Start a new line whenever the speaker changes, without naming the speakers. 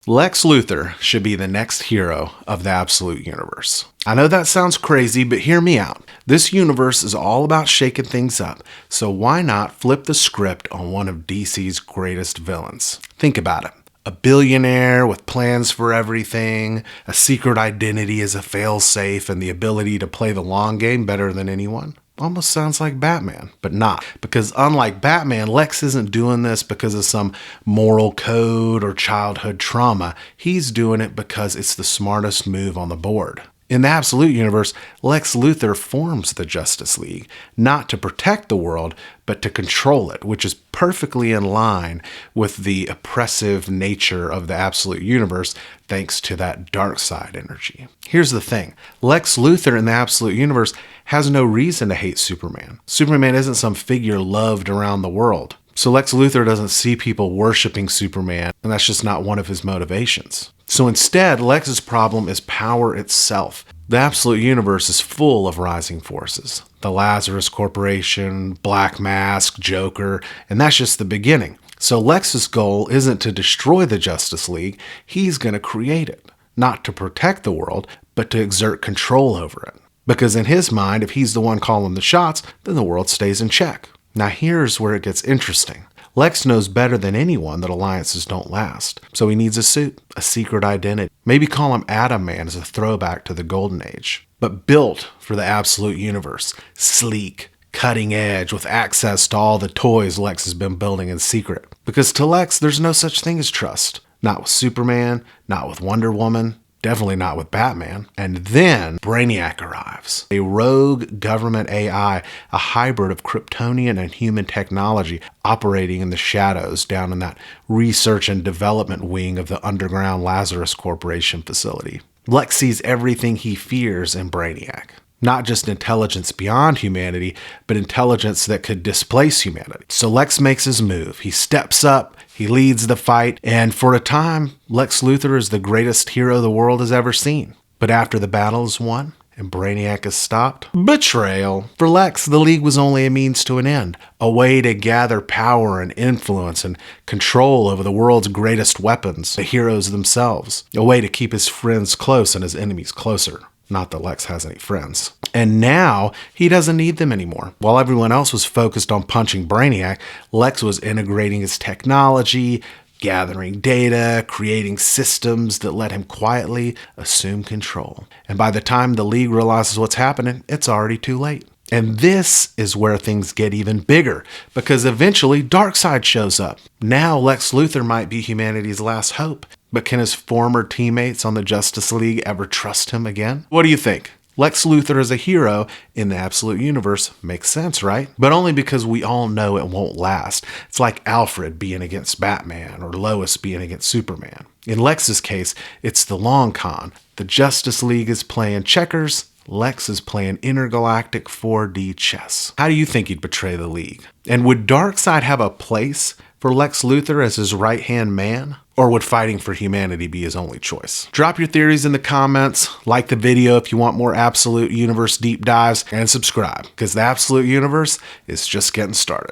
Lex Luthor should be the next hero of the Absolute Universe. I know that sounds crazy, but hear me out. This universe is all about shaking things up, so why not flip the script on one of DC's greatest villains? Think about it. A billionaire with plans for everything, a secret identity as a failsafe, and the ability to play the long game better than anyone. Almost sounds like Batman, but not. Because unlike Batman, Lex isn't doing this because of some moral code or childhood trauma. He's doing it because it's the smartest move on the board. In the Absolute Universe, Lex Luthor forms the Justice League, not to protect the world, but to control it, which is perfectly in line with the oppressive nature of the Absolute Universe, thanks to that dark side energy. Here's the thing. Lex Luthor in the Absolute Universe has no reason to hate Superman. Superman isn't some figure loved around the world. So Lex Luthor doesn't see people worshiping Superman, and that's just not one of his motivations. So instead, Lex's problem is power itself. The Absolute Universe is full of rising forces. The Lazarus Corporation, Black Mask, Joker, and that's just the beginning. So Lex's goal isn't to destroy the Justice League, he's going to create it. Not to protect the world, but to exert control over it. Because in his mind, if he's the one calling the shots, then the world stays in check. Now here's where it gets interesting. Lex knows better than anyone that alliances don't last, so he needs a suit, a secret identity. Maybe call him Atom Man as a throwback to the Golden Age, but built for the Absolute Universe, sleek, cutting edge, with access to all the toys Lex has been building in secret. Because to Lex, there's no such thing as trust. Not with Superman, not with Wonder Woman, definitely not with Batman. And then Brainiac arrives. A rogue government AI, a hybrid of Kryptonian and human technology operating in the shadows down in that research and development wing of the underground Lazarus Corporation facility. Lex sees everything he fears in Brainiac. Not just intelligence beyond humanity, but intelligence that could displace humanity. So Lex makes his move. He steps up, he leads the fight, and for a time, Lex Luthor is the greatest hero the world has ever seen. But after the battle is won, and Brainiac is stopped, betrayal. For Lex, the League was only a means to an end, a way to gather power and influence and control over the world's greatest weapons, the heroes themselves, a way to keep his friends close and his enemies closer. Not that Lex has any friends. And now, he doesn't need them anymore. While everyone else was focused on punching Brainiac, Lex was integrating his technology, gathering data, creating systems that let him quietly assume control. And by the time the League realizes what's happening, it's already too late. And this is where things get even bigger, because eventually Darkseid shows up. Now Lex Luthor might be humanity's last hope, but can his former teammates on the Justice League ever trust him again? What do you think? Lex Luthor as a hero in the Absolute Universe makes sense, right? But only because we all know it won't last. It's like Alfred being against Batman or Lois being against Superman. In Lex's case, it's the long con. The Justice League is playing checkers, Lex is playing intergalactic 4D chess. How do you think he'd betray the League? And would Darkseid have a place for Lex Luthor as his right-hand man? Or would fighting for humanity be his only choice? Drop your theories in the comments, like the video if you want more Absolute Universe deep dives, and subscribe, because the Absolute Universe is just getting started.